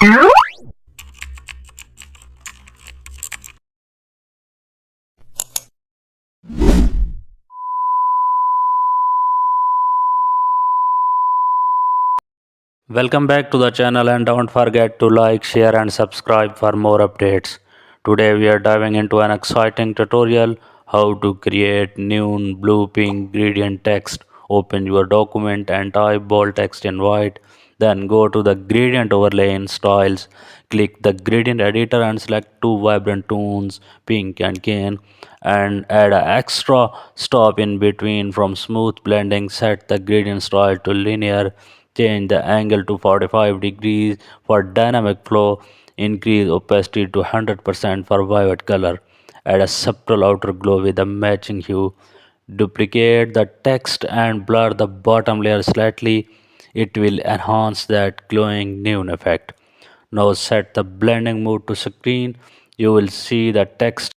Welcome back to the channel and don't forget to like, share and subscribe for more updates. Today we are diving into an exciting tutorial how to create new blue pink gradient text. Open your document and type bold text in white. Then go to the gradient overlay in styles. Click the gradient editor and select two vibrant tones, pink and cane, and add an extra stop in between from smooth blending. Set the gradient style to linear. Change the angle to 45 degrees for dynamic flow. Increase opacity to 100% for vivid color. Add a subtle outer glow with a matching hue. Duplicate the text and blur the bottom layer slightly. It will enhance that glowing neon effect. Now set the blending mode to screen. You will see the text